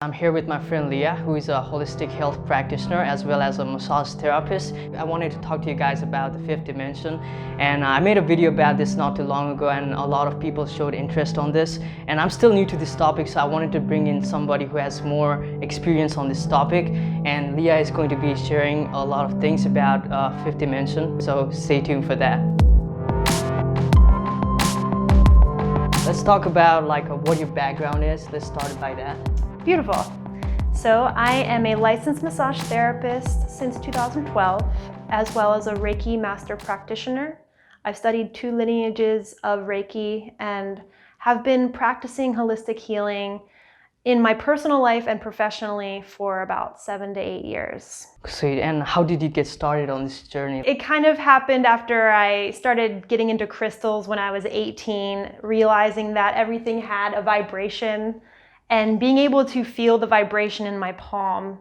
I'm here with my friend Leah, who is a holistic health practitioner as well as a massage therapist. I wanted to talk to you guys about the fifth dimension, and I made a video about this not too long ago, and a lot of people showed interest on this. And I'm still new to this topic, so I wanted to bring in somebody who has more experience on this topic. And Leah is going to be sharing a lot of things about fifth dimension, so stay tuned for that. Let's talk about what your background is. Let's start by that. Beautiful. So I am a licensed massage therapist since 2012, as well as a Reiki master practitioner. I've studied 2 lineages of Reiki and have been practicing holistic healing in my personal life and professionally for about 7 to 8 years. Sweet. And how did you get started on this journey? It kind of happened after I started getting into crystals when I was 18, realizing that everything had a vibration. And being able to feel the vibration in my palm.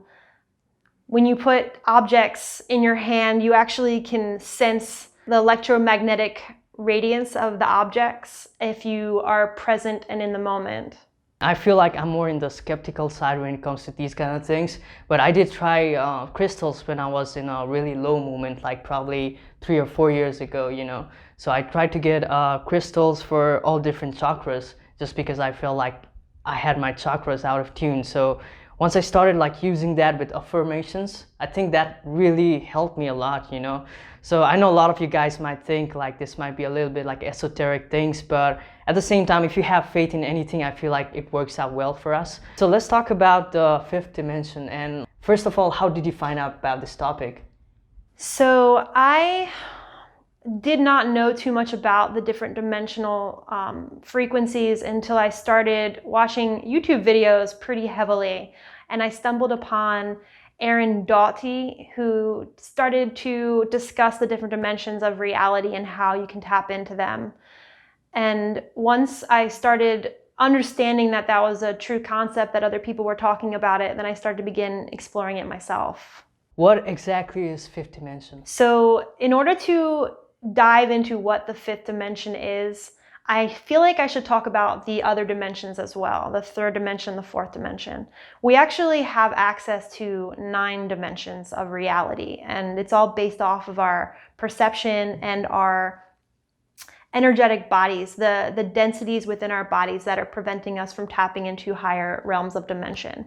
When you put objects in your hand, you actually can sense the electromagnetic radiance of the objects if you are present and in the moment. I feel like I'm more in the skeptical side when it comes to these kind of things, but I did try crystals when I was in a really low moment, like probably 3 or 4 years ago, So I tried to get crystals for all different chakras just because I felt like I had my chakras out of tune. So once I started using that with affirmations, I think that really helped me a lot, So I know a lot of you guys might think this might be a little bit esoteric things, but at the same time, if you have faith in anything, I feel like it works out well for us. So let's talk about the fifth dimension. And first of all, how did you find out about this topic? So I did not know too much about the different dimensional frequencies until I started watching YouTube videos pretty heavily. And I stumbled upon Aaron Doughty, who started to discuss the different dimensions of reality and how you can tap into them. And once I started understanding that that was a true concept, that other people were talking about it, then I started to begin exploring it myself. What exactly is fifth dimension? So in order to dive into what the fifth dimension is, I feel like I should talk about the other dimensions as well, the third dimension, the fourth dimension. We actually have access to 9 dimensions of reality, and it's all based off of our perception and our energetic bodies, the densities within our bodies that are preventing us from tapping into higher realms of dimension.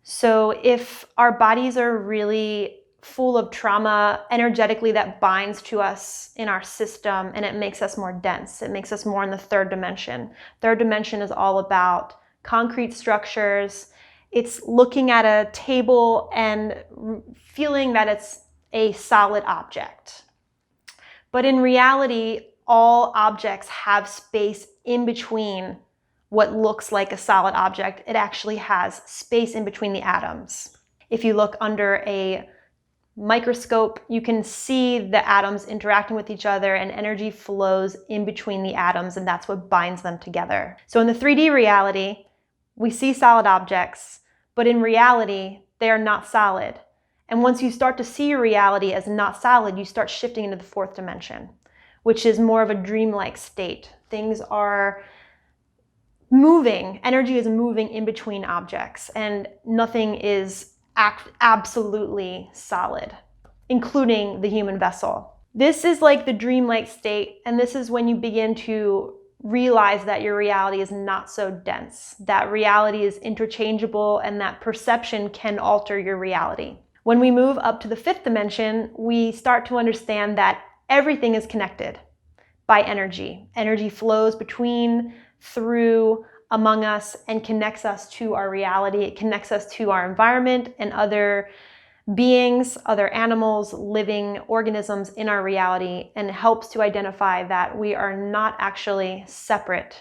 So if our bodies are really full of trauma energetically that binds to us in our system, and it makes us more dense. It makes us more in the third dimension. Third dimension is all about concrete structures. It's looking at a table and feeling that it's a solid object. But in reality, all objects have space in between what looks like a solid object. It actually has space in between the atoms. If you look under a microscope, you can see the atoms interacting with each other, and energy flows in between the atoms, and that's what binds them together. So in the 3D reality, we see solid objects, but in reality, they are not solid. And once you start to see your reality as not solid, you start shifting into the fourth dimension, which is more of a dreamlike state. Things are moving, energy is moving in between objects, and nothing is absolutely solid, including the human vessel. This is like the dreamlike state, and this is when you begin to realize that your reality is not so dense, that reality is interchangeable, and that perception can alter your reality. When we move up to the fifth dimension, we start to understand that everything is connected by energy. Energy flows between, through, among us, and connects us to our reality. It connects us to our environment and other beings, other animals, living organisms in our reality, and helps to identify that we are not actually separate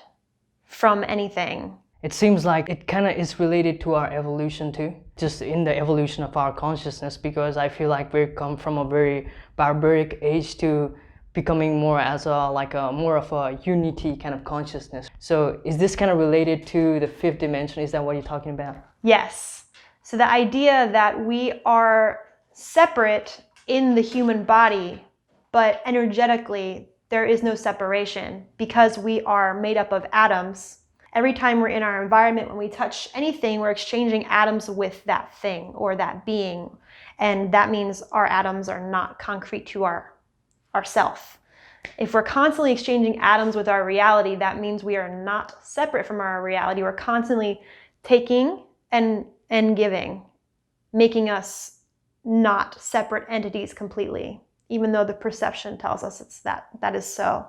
from anything. It seems like it kind of is related to our evolution too, just in the evolution of our consciousness, because I feel like we come from a very barbaric age to becoming more as more of a unity kind of consciousness. So is this kind of related to the fifth dimension? Is that what you're talking about? Yes. So the idea that we are separate in the human body, but energetically there is no separation because we are made up of atoms Every time we're in our environment, when we touch anything, we're exchanging atoms with that thing or that being. And that means our atoms are not concrete to ourself. If we're constantly exchanging atoms with our reality, that means we are not separate from our reality. We're constantly taking and giving, making us not separate entities completely, even though the perception tells us that is so.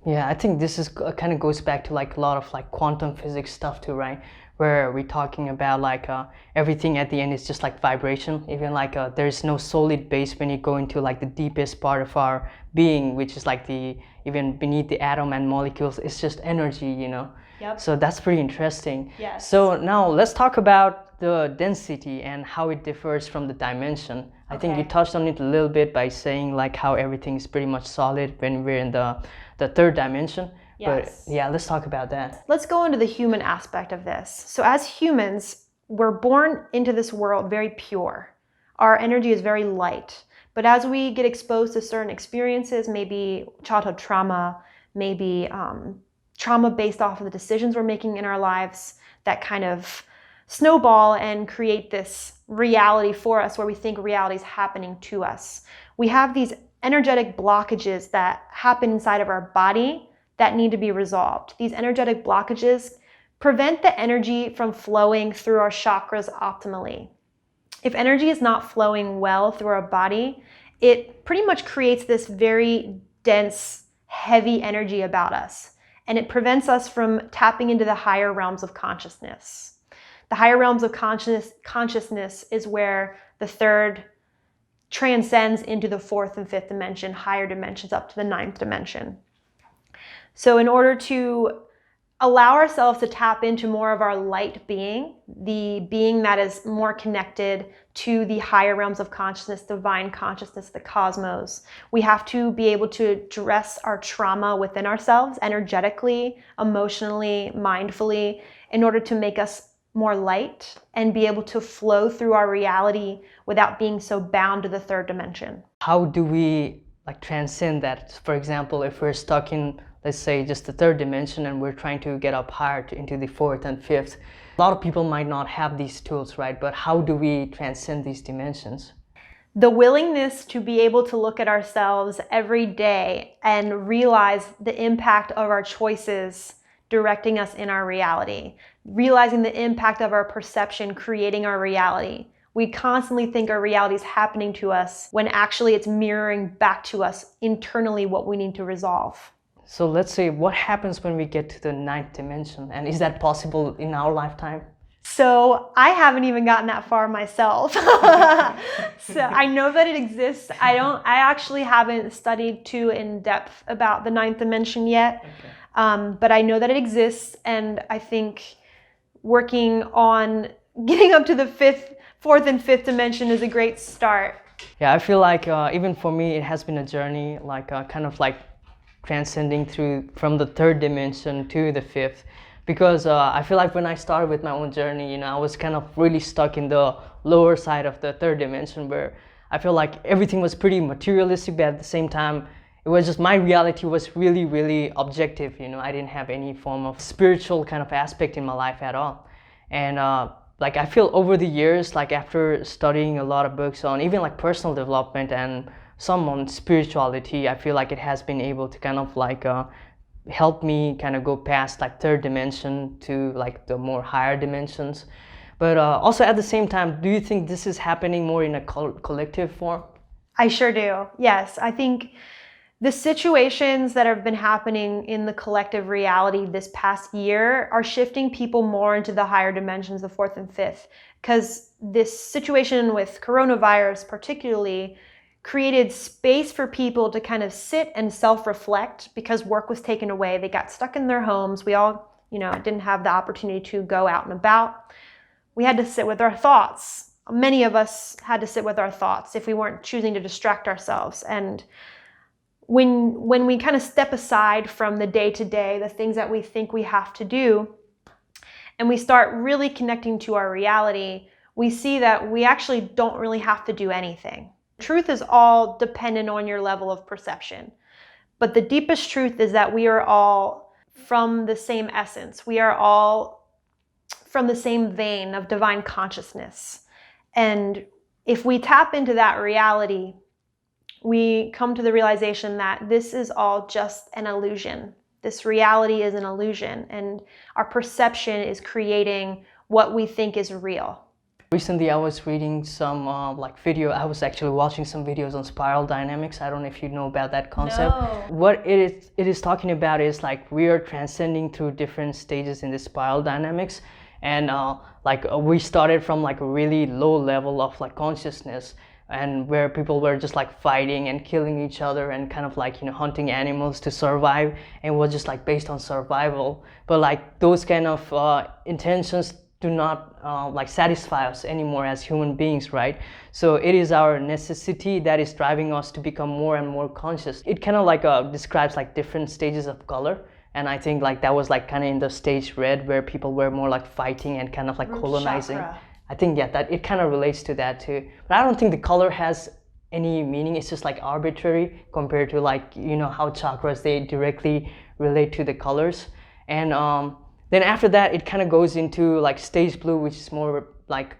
Yeah, I think this is kind of goes back to like a lot of like quantum physics stuff too, right? Where we're talking about like everything at the end is just like vibration. Even like there's no solid base when you go into like the deepest part of our being, which is like the even beneath the atom and molecules. It's just energy, you know. Yep. So that's pretty interesting. Yes. So now let's talk about the density and how it differs from the dimension. I think you touched on it a little bit by saying like how everything is pretty much solid when we're in the third dimension. Yes. But yeah, let's talk about that. Let's go into the human aspect of this. So as humans, we're born into this world very pure. Our energy is very light. But as we get exposed to certain experiences, maybe childhood trauma, maybe trauma based off of the decisions we're making in our lives, that kind of snowball and create this reality for us where we think reality is happening to us. We have these energetic blockages that happen inside of our body that need to be resolved. These energetic blockages prevent the energy from flowing through our chakras optimally. If energy is not flowing well through our body, it pretty much creates this very dense, heavy energy about us, and it prevents us from tapping into the higher realms of consciousness. The higher realms of consciousness is where the third transcends into the fourth and fifth dimension, higher dimensions up to the ninth dimension. So in order to allow ourselves to tap into more of our light being, the being that is more connected to the higher realms of consciousness, divine consciousness, the cosmos, we have to be able to address our trauma within ourselves energetically, emotionally, mindfully, in order to make us more light and be able to flow through our reality without being so bound to the third dimension. How do we like transcend that? For example, if we're stuck in, let's say, just the third dimension and we're trying to get up higher into the fourth and fifth, a lot of people might not have these tools, right? But how do we transcend these dimensions? The willingness to be able to look at ourselves every day and realize the impact of our choices directing us in our reality, realizing the impact of our perception creating our reality. We constantly think our reality is happening to us when actually it's mirroring back to us internally what we need to resolve. So let's say, what happens when we get to the ninth dimension? And is that possible in our lifetime? So I haven't even gotten that far myself. So I know that it exists. I actually haven't studied too in depth about the ninth dimension yet. Okay. But I know that it exists, and I think working on getting up to the fourth and fifth dimension is a great start. Yeah, I feel like even for me, it has been a journey, like kind of like transcending through from the third dimension to the fifth, because I feel like when I started with my own journey, you know, I was kind of really stuck in the lower side of the third dimension, where I feel like everything was pretty materialistic, but at the same time, it was just my reality was really, really objective. You know, I didn't have any form of spiritual kind of aspect in my life at all. And like I feel over the years, like after studying a lot of books on even like personal development and some on spirituality, I feel like it has been able to kind of like help me kind of go past like third dimension to like the more higher dimensions. But also at the same time, do you think this is happening more in a collective form? I sure do. Yes, I think the situations that have been happening in the collective reality this past year are shifting people more into the higher dimensions, the fourth and fifth, because this situation with coronavirus particularly created space for people to kind of sit and self-reflect because work was taken away. They got stuck in their homes. We all, didn't have the opportunity to go out and about. We had to sit with our thoughts. Many of us had to sit with our thoughts if we weren't choosing to distract ourselves. And when we kind of step aside from the day-to-day, the things that we think we have to do, and we start really connecting to our reality, we see that we actually don't really have to do anything. Truth is all dependent on your level of perception. But the deepest truth is that we are all from the same essence. We are all from the same vein of divine consciousness. And if we tap into that reality, we come to the realization that this is all just an illusion. This reality is an illusion, and our perception is creating what we think is real. Recently, I was reading some I was actually watching some videos on spiral dynamics. I don't know if you know about that concept. No. What it is talking about is like we are transcending through different stages in the spiral dynamics, and we started from like a really low level of like consciousness, and where people were just like fighting and killing each other and kind of like, you know, hunting animals to survive, and it was just like based on survival. But like those kind of intentions do not satisfy us anymore as human beings, right? So it is our necessity that is driving us to become more and more conscious. It kind of like describes like different stages of color, and I think like that was like kind of in the stage red, where people were more like fighting and kind of like Root colonizing. chakra. I think, yeah, that it kind of relates to that too. But I don't think the color has any meaning. It's just like arbitrary compared to like, you know, how chakras, they directly relate to the colors. And then after that, it kind of goes into like stage blue, which is more like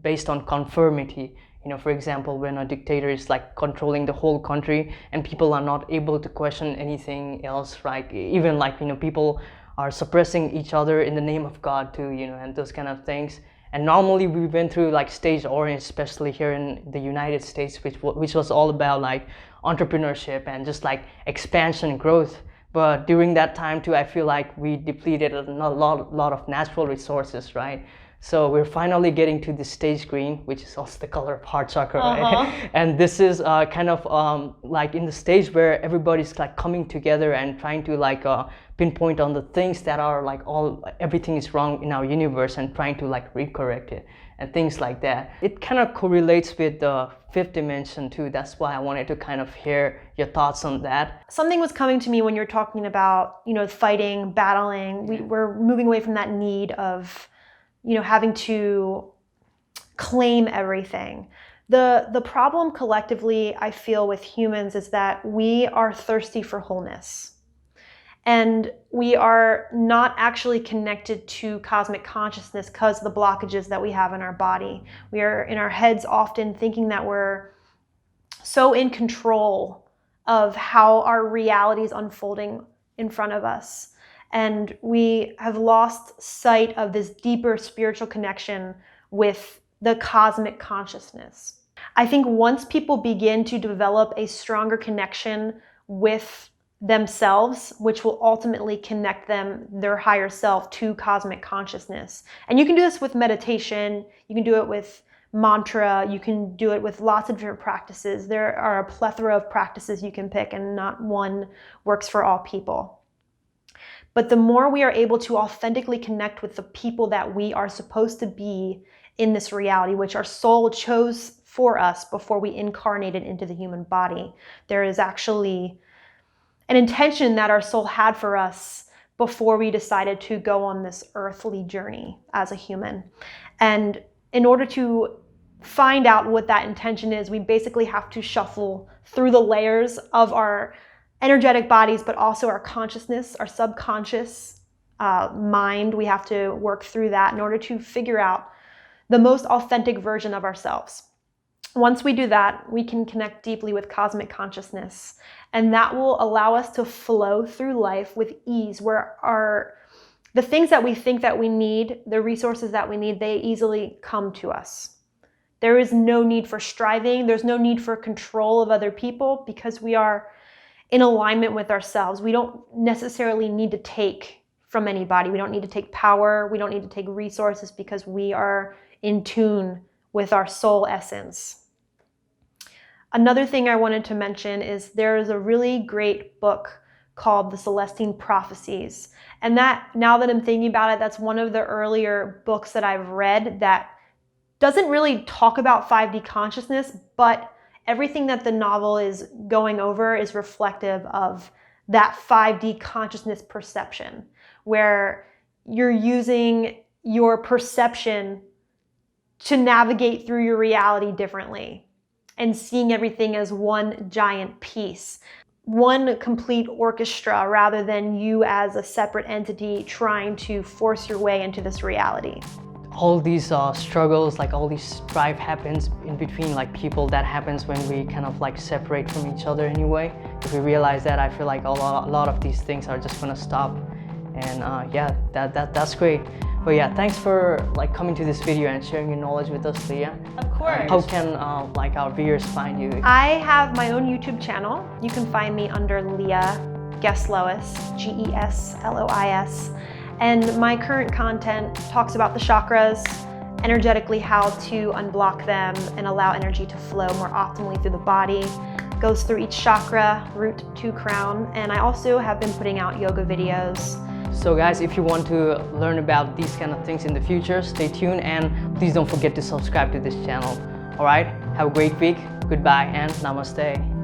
based on conformity. You know, for example, when a dictator is like controlling the whole country and people are not able to question anything else, right? Even like, you know, people are suppressing each other in the name of God too, you know, and those kind of things. And normally we went through like stage orange, especially here in the United States, which was all about like entrepreneurship and just like expansion, growth. But during that time too, I feel like we depleted a lot of natural resources, right? So we're finally getting to the stage green, which is also the color of heart chakra, right? And this is kind of like in the stage where everybody's like coming together and trying to like pinpoint on the things that are like everything is wrong in our universe and trying to like recorrect it and things like that. It kind of correlates with the fifth dimension too. That's why I wanted to kind of hear your thoughts on that. Something was coming to me when you're talking about, you know, fighting, battling. We're moving away from that need of, you know, having to claim everything. The problem collectively, I feel, with humans is that we are thirsty for wholeness. And we are not actually connected to cosmic consciousness because of the blockages that we have in our body. We are in our heads often thinking that we're so in control of how our reality is unfolding in front of us. And we have lost sight of this deeper spiritual connection with the cosmic consciousness. I think once people begin to develop a stronger connection with themselves, which will ultimately connect them, their higher self, to cosmic consciousness. And you can do this with meditation, you can do it with mantra, you can do it with lots of different practices. There are a plethora of practices you can pick, and not one works for all people. But the more we are able to authentically connect with the people that we are supposed to be in this reality, which our soul chose for us before we incarnated into the human body, there is actually an intention that our soul had for us before we decided to go on this earthly journey as a human. And in order to find out what that intention is, we basically have to shuffle through the layers of our energetic bodies, but also our consciousness, our subconscious mind. We have to work through that in order to figure out the most authentic version of ourselves. Once we do that, we can connect deeply with cosmic consciousness, and that will allow us to flow through life with ease, where the things that we think that we need, the resources that we need, they easily come to us. There is no need for striving. There's no need for control of other people, because we are in alignment with ourselves. We don't necessarily need to take from anybody. We don't need to take power. We don't need to take resources, because we are in tune with our soul essence. Another thing I wanted to mention is there is a really great book called The Celestine Prophecies. And that, now that I'm thinking about it, that's one of the earlier books that I've read that doesn't really talk about 5D consciousness, but everything that the novel is going over is reflective of that 5D consciousness perception, where you're using your perception to navigate through your reality differently and seeing everything as one giant piece. one complete orchestra rather than you as a separate entity trying to force your way into this reality. All these struggles, like all these strife happens in between like people, that happens when we kind of like separate from each other anyway. If we realize that, I feel like a lot of these things are just gonna stop. And yeah, that's great. But yeah, thanks for like coming to this video and sharing your knowledge with us, Leah. Of course. How can like our viewers find you? I have my own YouTube channel. You can find me under Leah Geslois, Geslois. And my current content talks about the chakras, energetically how to unblock them and allow energy to flow more optimally through the body. Goes through each chakra, root to crown. And I also have been putting out yoga videos. So guys, if you want to learn about these kind of things in the future, stay tuned and please don't forget to subscribe to this channel. Alright, have a great week, goodbye and namaste.